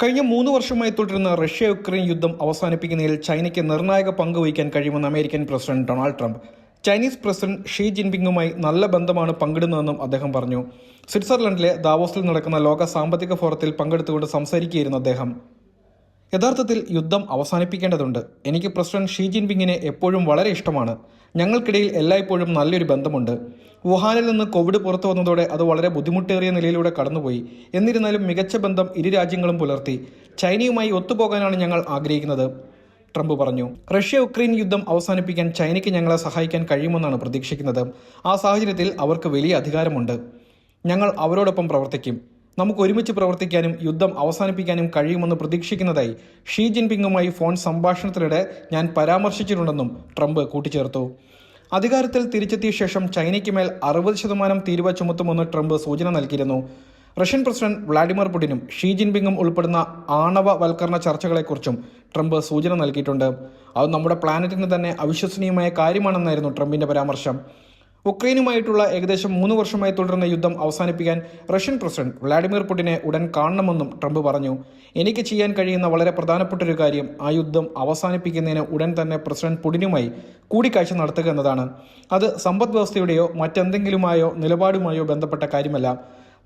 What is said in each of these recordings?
കഴിഞ്ഞ 3 വർഷമായി തുടരുന്ന റഷ്യ യുക്രൈൻ യുദ്ധം അവസാനിപ്പിക്കുന്നതിൽ ചൈനയ്ക്ക് നിർണായക പങ്ക് വഹിക്കാൻ കഴിയുമെന്ന് American president Donald Trump. Chinese president Xi ജിൻപിങ്ങുമായി നല്ല ബന്ധമാണ് പങ്കിടുന്നതെന്നും അദ്ദേഹം പറഞ്ഞു. സ്വിറ്റ്സർലൻഡിലെ ദാവോസിൽ നടക്കുന്ന ലോക സാമ്പത്തിക ഫോറത്തിൽ പങ്കെടുത്തുകൊണ്ട് സംസാരിക്കുകയായിരുന്നു അദ്ദേഹം. യഥാർത്ഥത്തിൽ യുദ്ധം അവസാനിപ്പിക്കേണ്ടതുണ്ട്. എനിക്ക് പ്രസിഡന്റ് ഷീ ജിൻപിങ്ങിനെ എപ്പോഴും വളരെ ഇഷ്ടമാണ്. ഞങ്ങൾക്കിടയിൽ എല്ലായ്പ്പോഴും നല്ലൊരു ബന്ധമുണ്ട്. വുഹാനിൽ നിന്ന് കോവിഡ് പുറത്തു വന്നതോടെ അത് വളരെ ബുദ്ധിമുട്ടേറിയ നിലയിലൂടെ കടന്നുപോയി. എന്നിരുന്നാലും മികച്ച ബന്ധം ഇരു രാജ്യങ്ങളും പുലർത്തി. ചൈനയുമായി ഒത്തുപോകാനാണ് ഞങ്ങൾ ആഗ്രഹിക്കുന്നത്, ട്രംപ് പറഞ്ഞു. റഷ്യ യുക്രൈൻ യുദ്ധം അവസാനിപ്പിക്കാൻ ചൈനയ്ക്ക് ഞങ്ങളെ സഹായിക്കാൻ കഴിയുമെന്നാണ് പ്രതീക്ഷിക്കുന്നത്. ആ സാഹചര്യത്തിൽ അവർക്ക് വലിയ അധികാരമുണ്ട്. ഞങ്ങൾ അവരോടൊപ്പം പ്രവർത്തിക്കും. നമുക്ക് ഒരുമിച്ച് പ്രവർത്തിക്കാനും യുദ്ധം അവസാനിപ്പിക്കാനും കഴിയുമെന്ന് പ്രതീക്ഷിക്കുന്നതായി ഷീ ജിൻപിങ്ങുമായി ഫോൺ സംഭാഷണത്തിനിടെ ഞാൻ പരാമർശിച്ചിട്ടുണ്ടെന്നും ട്രംപ് കൂട്ടിച്ചേർത്തു. അധികാരത്തിൽ തിരിച്ചെത്തിയ ശേഷം ചൈനയ്ക്ക് മേൽ 60% തീരുവ ചുമത്തുമെന്ന് ട്രംപ് സൂചന നൽകിയിരുന്നു. റഷ്യൻ പ്രസിഡന്റ് വ്ളാഡിമിർ പുടിനും ഷീ ജിൻപിങ്ങും ഉൾപ്പെടുന്ന ആണവവൽക്കരണ ചർച്ചകളെക്കുറിച്ചും ട്രംപ് സൂചന നൽകിയിട്ടുണ്ട്. അത് നമ്മുടെ പ്ലാനറ്റിന് തന്നെ അവിശ്വസനീയമായ കാര്യമാണെന്നായിരുന്നു ട്രംപിന്റെ പരാമർശം. ഉക്രൈനുമായിട്ടുള്ള ഏകദേശം 3 വർഷമായി തുടരുന്ന യുദ്ധം അവസാനിപ്പിക്കാൻ റഷ്യൻ പ്രസിഡന്റ് വ്ളാഡിമിർ പുടിനെ ഉടൻ കാണണമെന്നും ട്രംപ് പറഞ്ഞു. എനിക്ക് ചെയ്യാൻ കഴിയുന്ന വളരെ പ്രധാനപ്പെട്ട ഒരു കാര്യം ആ യുദ്ധം അവസാനിപ്പിക്കുന്നതിന് ഉടൻ തന്നെ പ്രസിഡന്റ് പുടിനുമായി കൂടിക്കാഴ്ച നടത്തുക എന്നതാണ്. അത് സമ്പദ് വ്യവസ്ഥയുടെയോ മറ്റെന്തെങ്കിലുമായോ നിലപാടുമായോ ബന്ധപ്പെട്ട കാര്യമല്ല.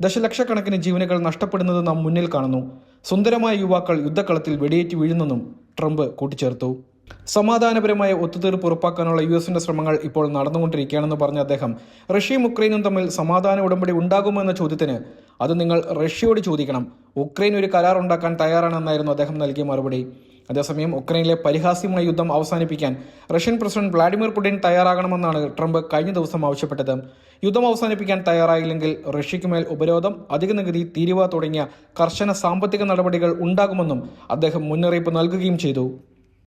ദശലക്ഷക്കണക്കിന് ജീവനുകൾ നഷ്ടപ്പെടുന്നത് നാം മുന്നിൽ കാണുന്നു. സുന്ദരമായ യുവാക്കൾ യുദ്ധക്കളത്തിൽ വെടിയേറ്റ് വീഴുന്നെന്നും ട്രംപ് കൂട്ടിച്ചേർത്തു. സമാധാനപരമായ ഒത്തുതീർപ്പ് ഉറപ്പാക്കാനുള്ള യുഎസിന്റെ ശ്രമങ്ങൾ ഇപ്പോൾ നടന്നുകൊണ്ടിരിക്കുകയാണെന്ന് പറഞ്ഞ അദ്ദേഹം റഷ്യയും ഉക്രൈനും തമ്മിൽ സമാധാന ഉടമ്പടി ഉണ്ടാകുമോ എന്ന ചോദ്യത്തിന് അത് നിങ്ങൾ റഷ്യയോട് ചോദിക്കണം, ഉക്രൈൻ ഒരു കരാർ ഉണ്ടാക്കാൻ തയ്യാറാണെന്നായിരുന്നു അദ്ദേഹം നൽകിയ മറുപടി. അതേസമയം ഉക്രൈനിലെ പരിഹാസ്യമായ യുദ്ധം അവസാനിപ്പിക്കാൻ റഷ്യൻ പ്രസിഡന്റ് വ്ളാഡിമിർ പുടിൻ തയ്യാറാകണമെന്നാണ് ട്രംപ് കഴിഞ്ഞ ദിവസം ആവശ്യപ്പെട്ടത്. യുദ്ധം അവസാനിപ്പിക്കാൻ തയ്യാറായില്ലെങ്കിൽ റഷ്യയ്ക്കുമേൽ ഉപരോധം, അധിക നികുതി, തീരുവ തുടങ്ങിയ കർശന സാമ്പത്തിക നടപടികൾ ഉണ്ടാകുമെന്നും അദ്ദേഹം മുന്നറിയിപ്പ് നൽകുകയും ചെയ്തു.